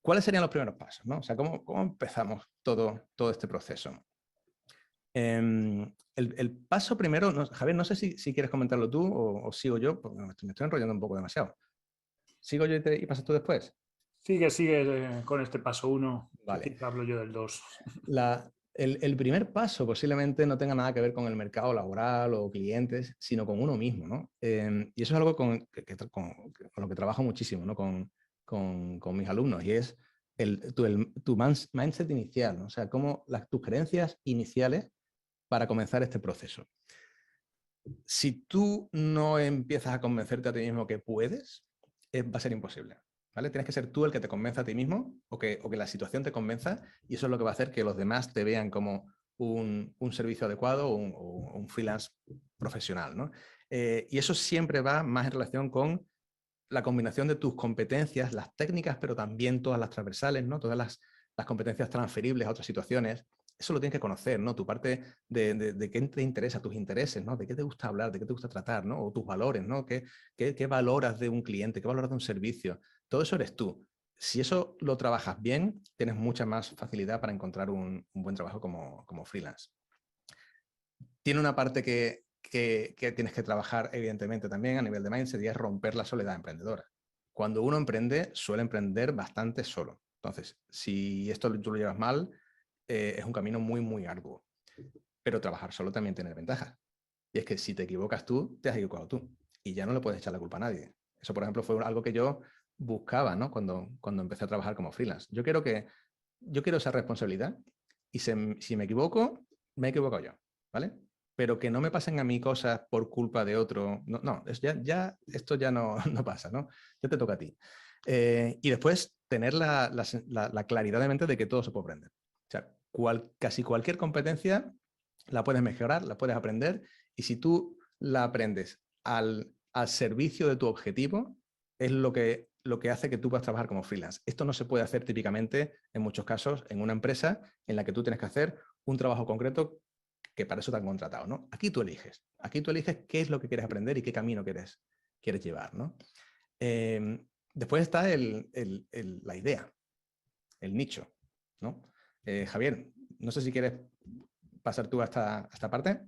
¿cuáles serían los primeros pasos, ¿no? O sea, ¿cómo empezamos todo este proceso? El paso primero, Javier, no sé si quieres comentarlo tú o sigo yo, porque me estoy enrollando un poco demasiado. ¿Sigo yo y pasas tú después? Sigue con este paso 1, Vale. que hablo yo del 2. El primer paso posiblemente no tenga nada que ver con el mercado laboral o clientes, sino con uno mismo, ¿no? Y eso es algo con lo que trabajo muchísimo, ¿no? Con mis alumnos, y es tu mindset inicial, ¿no? O sea, tus creencias iniciales para comenzar este proceso. Si tú no empiezas a convencerte a ti mismo que puedes, va a ser imposible. ¿Vale? Tienes que ser tú el que te convenza a ti mismo o que la situación te convenza, y eso es lo que va a hacer que los demás te vean como un servicio adecuado o un freelance profesional, ¿no? Y eso siempre va más en relación con la combinación de tus competencias, las técnicas, pero también todas las transversales, ¿no? Todas las competencias transferibles a otras situaciones. Eso lo tienes que conocer, ¿no? Tu parte de qué te interesa, tus intereses, ¿no? De qué te gusta hablar, de qué te gusta tratar, ¿no? O tus valores, ¿no? ¿Qué valoras de un cliente? ¿Qué valoras de un servicio? Todo eso eres tú. Si eso lo trabajas bien, tienes mucha más facilidad para encontrar un buen trabajo como freelance. Tiene una parte que tienes que trabajar, evidentemente, también a nivel de mindset, y es romper la soledad emprendedora. Cuando uno emprende, suele emprender bastante solo. Entonces, si esto tú lo llevas mal, es un camino muy, muy arduo. Pero trabajar solo también tiene ventajas. Y es que si te equivocas tú, te has equivocado tú. Y ya no le puedes echar la culpa a nadie. Eso, por ejemplo, fue algo que yo buscaba, ¿no? Cuando empecé a trabajar como freelance. Yo quiero esa responsabilidad, y si me equivoco, me he equivocado yo, ¿vale? Pero que no me pasen a mí cosas por culpa de otro. No, esto ya no, no pasa, ¿no? Ya te toca a ti. Y después tener la claridad de mente de que todo se puede aprender. O sea, casi cualquier competencia la puedes mejorar, la puedes aprender, y si tú la aprendes al servicio de tu objetivo, es lo que hace que tú puedas trabajar como freelance. Esto no se puede hacer típicamente, en muchos casos, en una empresa en la que tú tienes que hacer un trabajo concreto que para eso te han contratado, ¿no? Aquí tú eliges qué es lo que quieres aprender y qué camino quieres llevar, ¿no? Después está la idea, el nicho, ¿no? Javier, no sé si quieres pasar tú a esta parte.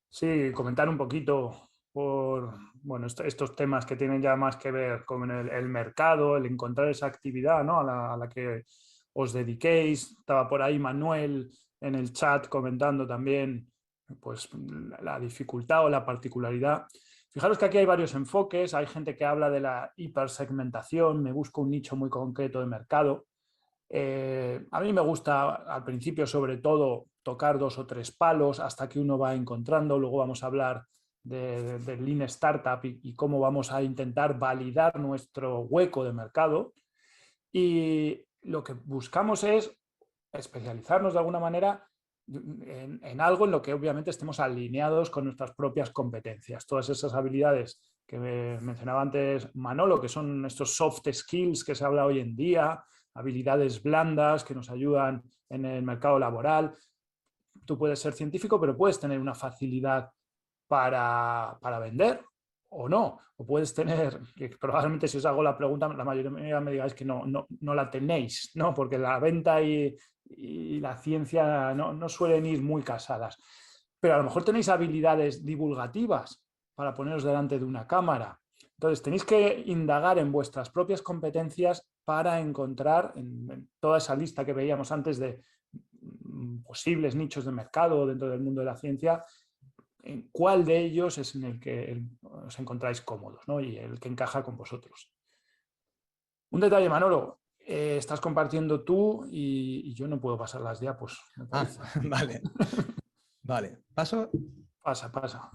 Sí, comentar un poquito bueno, estos temas que tienen ya más que ver con el mercado, el encontrar esa actividad, ¿no? a la que os dediquéis. Estaba por ahí Manuel en el chat comentando también pues, la dificultad o la particularidad. Fijaros que aquí hay varios enfoques. Hay gente que habla de la hipersegmentación, me busco un nicho muy concreto de mercado. A mí me gusta al principio sobre todo tocar 2 o 3 palos hasta que uno va encontrando. Luego vamos a hablar de Lean Startup y cómo vamos a intentar validar nuestro hueco de mercado. Y lo que buscamos es especializarnos de alguna manera en algo en lo que obviamente estemos alineados con nuestras propias competencias. Todas esas habilidades que mencionaba antes Manolo, que son estos soft skills que se habla hoy en día, habilidades blandas que nos ayudan en el mercado laboral. Tú puedes ser científico, pero puedes tener una facilidad para vender o no. O puedes tener, que probablemente si os hago la pregunta, la mayoría me digáis que no la tenéis, ¿no? Porque la venta y la ciencia no suelen ir muy casadas. Pero a lo mejor tenéis habilidades divulgativas para poneros delante de una cámara. Entonces tenéis que indagar en vuestras propias competencias para encontrar en toda esa lista que veíamos antes de posibles nichos de mercado dentro del mundo de la ciencia, en cuál de ellos es en el que os encontráis cómodos, ¿no? Y el que encaja con vosotros. Un detalle, Manolo, estás compartiendo tú y yo no puedo pasar las diapos, me parece. Vale. Vale. Paso. Pasa.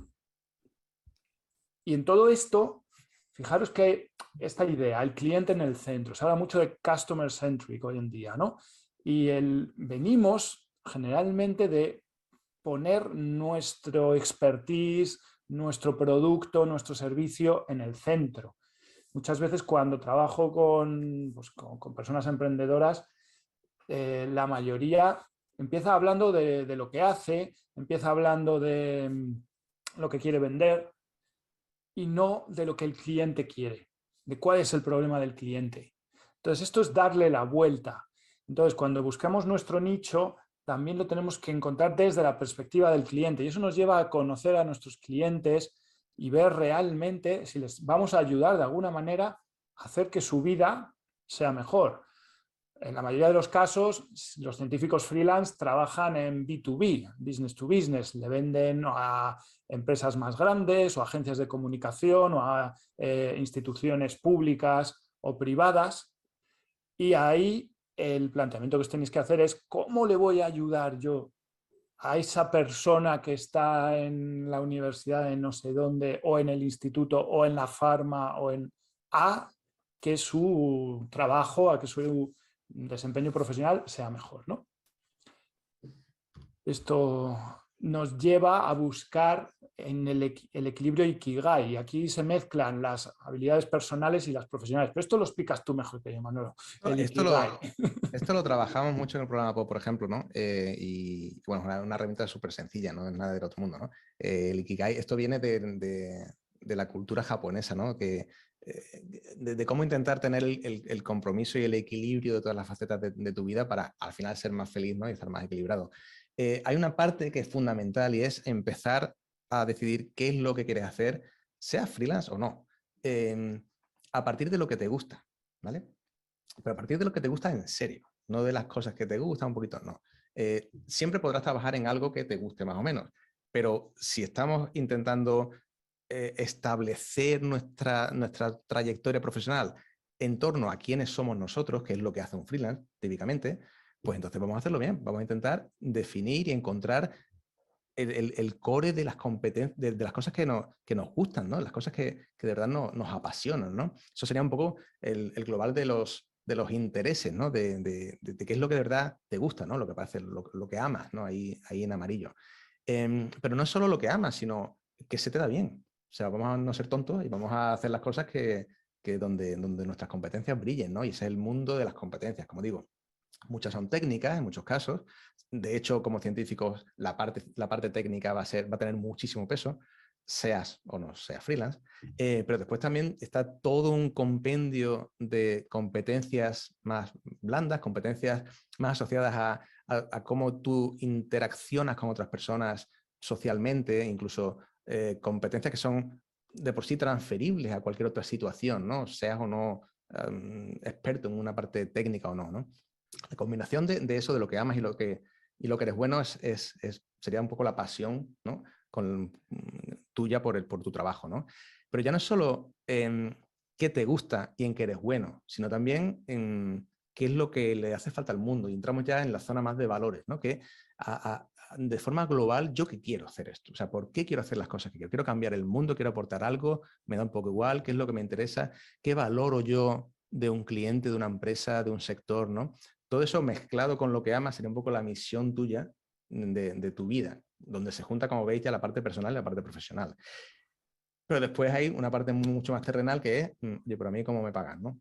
Y en todo esto, fijaros que esta idea, el cliente en el centro, se habla mucho de customer centric hoy en día, ¿no? Y venimos generalmente de poner nuestro expertise, nuestro producto, nuestro servicio en el centro. Muchas veces cuando trabajo con personas emprendedoras, la mayoría empieza hablando de lo que hace, empieza hablando de lo que quiere vender, y no de lo que el cliente quiere, de cuál es el problema del cliente. Entonces, esto es darle la vuelta. Entonces, cuando buscamos nuestro nicho, también lo tenemos que encontrar desde la perspectiva del cliente y eso nos lleva a conocer a nuestros clientes y ver realmente si les vamos a ayudar de alguna manera a hacer que su vida sea mejor. En la mayoría de los casos, los científicos freelance trabajan en B2B, business to business, le venden a empresas más grandes o agencias de comunicación o a instituciones públicas o privadas. Y ahí el planteamiento que os tenéis que hacer es cómo le voy a ayudar yo a esa persona que está en la universidad de no sé dónde o en el instituto o en la farma o en a que su trabajo, a que su desempeño profesional sea mejor, ¿no? Esto nos lleva a buscar en el equilibrio Ikigai. Aquí se mezclan las habilidades personales y las profesionales. Pero esto lo explicas tú mejor que yo, Manolo. No, El Ikigai. esto lo trabajamos mucho en el programa Pop, por ejemplo, ¿no? Y bueno, una herramienta súper sencilla, no es nada del otro mundo, ¿no? El Ikigai, esto viene de la cultura japonesa, ¿no? De cómo intentar tener el compromiso y el equilibrio de todas las facetas de tu vida para al final ser más feliz, ¿no? Y estar más equilibrado. Hay una parte que es fundamental y es empezar a decidir qué es lo que quieres hacer, sea freelance o no, a partir de lo que te gusta, ¿vale? Pero a partir de lo que te gusta en serio, no de las cosas que te gustan un poquito, no. Siempre podrás trabajar en algo que te guste más o menos, pero si estamos intentando establecer nuestra trayectoria profesional en torno a quiénes somos nosotros, que es lo que hace un freelance típicamente, pues entonces vamos a hacerlo bien, vamos a intentar definir y encontrar el core de las competencias, de las cosas que nos gustan, ¿no? Las cosas que de verdad nos apasionan, ¿no? Eso sería un poco el global de los intereses, ¿no? De qué es lo que de verdad te gusta, ¿no? Lo que parece, lo que amas, ¿no? Ahí en amarillo. Pero no es solo lo que amas, sino que se te da bien. O sea, vamos a no ser tontos y vamos a hacer las cosas que donde nuestras competencias brillen, ¿no? Y ese es el mundo de las competencias, como digo. Muchas son técnicas en muchos casos. De hecho, como científicos, la parte técnica va a tener muchísimo peso, seas o no seas freelance. Pero después también está todo un compendio de competencias más blandas, competencias más asociadas a cómo tú interaccionas con otras personas socialmente, incluso competencias que son de por sí transferibles a cualquier otra situación, ¿no? Seas o no experto en una parte técnica o no, ¿no? La combinación de eso, de lo que amas y lo que eres bueno, sería un poco la pasión, ¿no? Tuya por tu trabajo, ¿no? Pero ya no es solo en qué te gusta y en qué eres bueno, sino también en qué es lo que le hace falta al mundo. Y entramos ya en la zona más de valores, ¿no? Que de forma global, ¿yo qué quiero hacer esto? O sea, ¿por qué quiero hacer las cosas que quiero? Quiero cambiar el mundo, quiero aportar algo, me da un poco igual, qué es lo que me interesa, qué valoro yo de un cliente, de una empresa, de un sector, ¿no? Todo eso mezclado con lo que amas sería un poco la misión tuya de tu vida, donde se junta, como veis, ya la parte personal y la parte profesional. Pero después hay una parte mucho más terrenal que es, oye, pero a mí cómo me pagan, ¿no?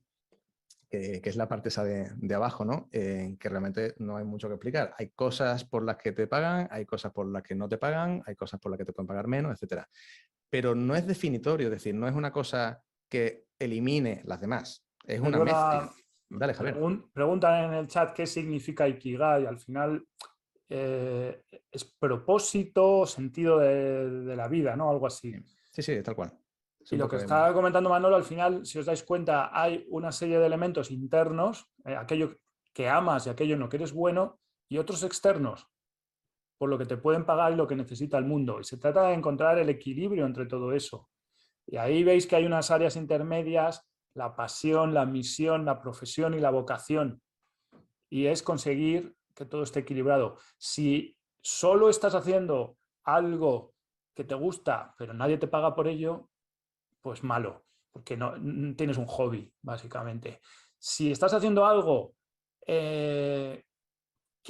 Que es la parte esa de abajo, ¿no? Que realmente no hay mucho que explicar. Hay cosas por las que te pagan, hay cosas por las que no te pagan, hay cosas por las que te pueden pagar menos, etc. Pero no es definitorio, es decir, no es una cosa que elimine las demás, es una Perdona, mezcla. Dale, Javier. preguntan en el chat qué significa Ikigai. Al final es propósito, sentido de la vida, ¿no? Algo así. Sí, sí, tal cual. Es Y un lo que poco está comentando Manolo, al final, si os dais cuenta, hay una serie de elementos internos, aquello que amas y aquello en lo que eres bueno, y otros externos, por lo que te pueden pagar y lo que necesita el mundo. Y se trata de encontrar el equilibrio entre todo eso. Y ahí veis que hay unas áreas intermedias, la pasión, la misión, la profesión y la vocación. Y es conseguir que todo esté equilibrado. Si solo estás haciendo algo que te gusta, pero nadie te paga por ello, pues malo, porque no tienes un hobby, básicamente. Si estás haciendo algo que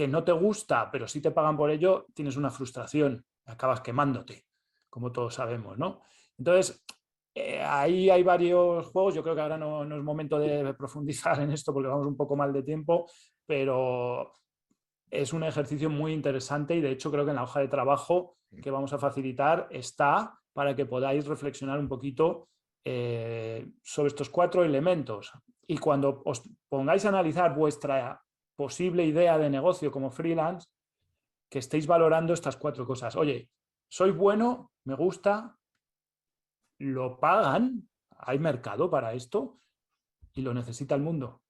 no te gusta, pero sí te pagan por ello, tienes una frustración, acabas quemándote, como todos sabemos, ¿no? Entonces, ahí hay varios juegos, yo creo que ahora no es momento de profundizar en esto porque vamos un poco mal de tiempo, pero es un ejercicio muy interesante y de hecho creo que en la hoja de trabajo que vamos a facilitar está para que podáis reflexionar un poquito sobre estos 4 elementos. Y cuando os pongáis a analizar vuestra posible idea de negocio como freelance, que estéis valorando estas 4 cosas. Oye, soy bueno, me gusta, lo pagan, hay mercado para esto y lo necesita el mundo.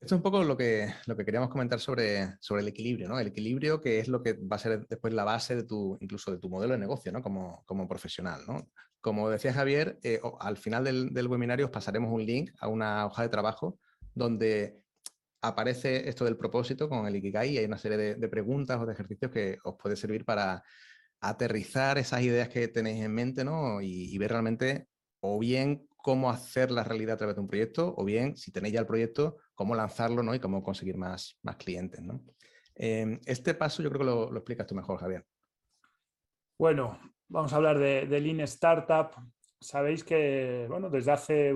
Esto es un poco lo que queríamos comentar sobre el equilibrio, ¿no? El equilibrio, que es lo que va a ser después la base de incluso de tu modelo de negocio, ¿no? Como profesional, ¿no? Como decía Javier, al final del webinario os pasaremos un link a una hoja de trabajo donde aparece esto del propósito con el Ikigai y hay una serie de preguntas o de ejercicios que os puede servir para aterrizar esas ideas que tenéis en mente, ¿no? Y ver realmente o bien cómo hacer la realidad a través de un proyecto, o bien, si tenéis ya el proyecto, cómo lanzarlo, ¿no? Y cómo conseguir más clientes, ¿no? Este paso yo creo que lo explicas tú mejor, Javier. Bueno, vamos a hablar de Lean Startup. Sabéis que, bueno, desde hace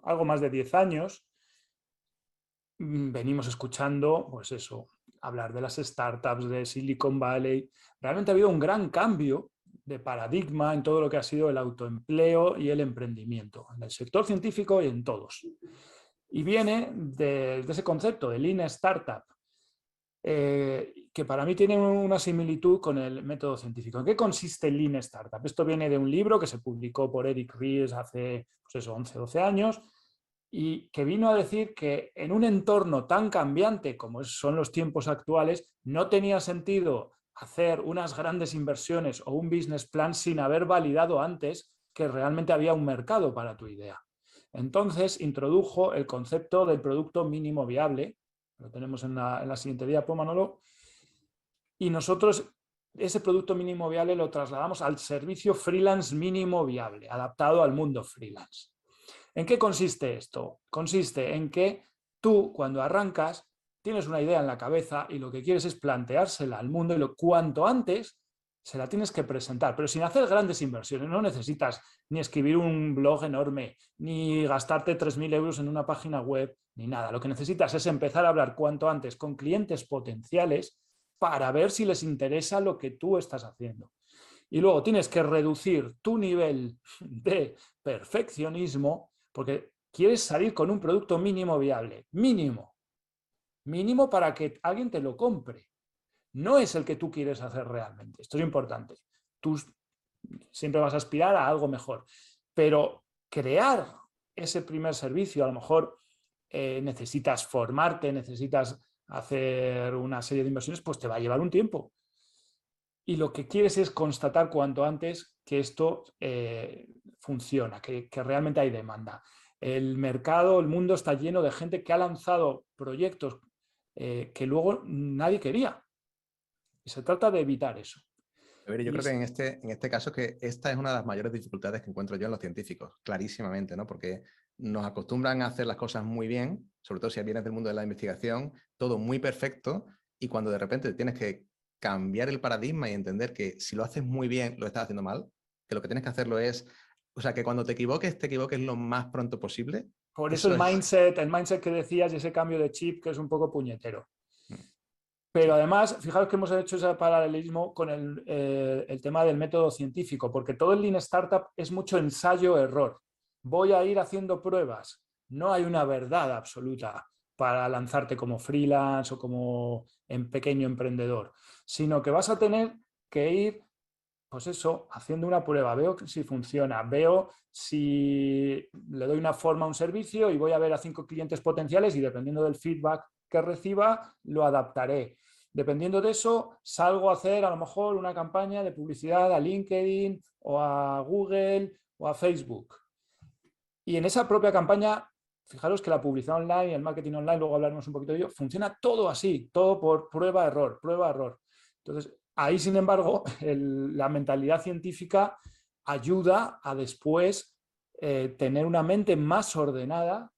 algo más de 10 años venimos escuchando, pues eso, hablar de las startups, de Silicon Valley. Realmente ha habido un gran cambio de paradigma en todo lo que ha sido el autoempleo y el emprendimiento, en el sector científico y en todos. Y viene de ese concepto de Lean Startup, que para mí tiene una similitud con el método científico. ¿En qué consiste el Lean Startup? Esto viene de un libro que se publicó por Eric Ries hace, pues eso, 11, 12 años, y que vino a decir que en un entorno tan cambiante como son los tiempos actuales, no tenía sentido hacer unas grandes inversiones o un business plan sin haber validado antes que realmente había un mercado para tu idea. Entonces introdujo el concepto del producto mínimo viable, lo tenemos en la siguiente diapo, Manolo, y nosotros ese producto mínimo viable lo trasladamos al servicio freelance mínimo viable, adaptado al mundo freelance. ¿En qué consiste esto? Consiste en que tú, cuando arrancas, tienes una idea en la cabeza y lo que quieres es planteársela al mundo y cuanto antes se la tienes que presentar, pero sin hacer grandes inversiones. No necesitas ni escribir un blog enorme, ni gastarte 3.000 euros en una página web, ni nada. Lo que necesitas es empezar a hablar cuanto antes con clientes potenciales para ver si les interesa lo que tú estás haciendo. Y luego tienes que reducir tu nivel de perfeccionismo porque quieres salir con un producto mínimo viable, mínimo para que alguien te lo compre. No es el que tú quieres hacer realmente. Esto es importante. Tú siempre vas a aspirar a algo mejor, pero crear ese primer servicio, a lo mejor necesitas formarte, necesitas hacer una serie de inversiones, pues te va a llevar un tiempo. Y lo que quieres es constatar cuanto antes que esto funciona, que realmente hay demanda. El mercado, el mundo está lleno de gente que ha lanzado proyectos que luego nadie quería. Y se trata de evitar eso. A ver, yo creo que en este caso que esta es una de las mayores dificultades que encuentro yo en los científicos, clarísimamente, ¿no? Porque nos acostumbran a hacer las cosas muy bien, sobre todo si vienes del mundo de la investigación, todo muy perfecto, y cuando de repente tienes que cambiar el paradigma y entender que si lo haces muy bien, lo estás haciendo mal, que lo que tienes que hacerlo es, o sea, que cuando te equivoques lo más pronto posible. Por eso el mindset que decías y ese cambio de chip que es un poco puñetero. Pero además, fijaros que hemos hecho ese paralelismo con el tema del método científico, porque todo el Lean Startup es mucho ensayo-error. Voy a ir haciendo pruebas. No hay una verdad absoluta para lanzarte como freelance o como pequeño emprendedor, sino que vas a tener que ir, pues eso, haciendo una prueba. Veo si funciona, veo si le doy una forma a un servicio y voy a ver a 5 clientes potenciales y dependiendo del feedback que reciba, lo adaptaré. Dependiendo de eso, salgo a hacer a lo mejor una campaña de publicidad a LinkedIn o a Google o a Facebook. Y en esa propia campaña, fijaros que la publicidad online y el marketing online, luego hablaremos un poquito de ello, funciona todo así, todo por prueba-error, prueba-error. Entonces, ahí, sin embargo, la mentalidad científica ayuda a después tener una mente más ordenada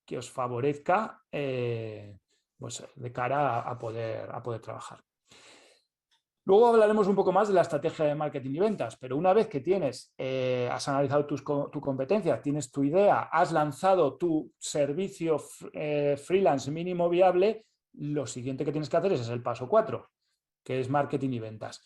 que os favorezca pues, de cara a poder trabajar. Luego hablaremos un poco más de la estrategia de marketing y ventas, pero una vez que has analizado tu competencia, tienes tu idea, has lanzado tu servicio freelance mínimo viable, lo siguiente que tienes que hacer es el paso 4, que es marketing y ventas.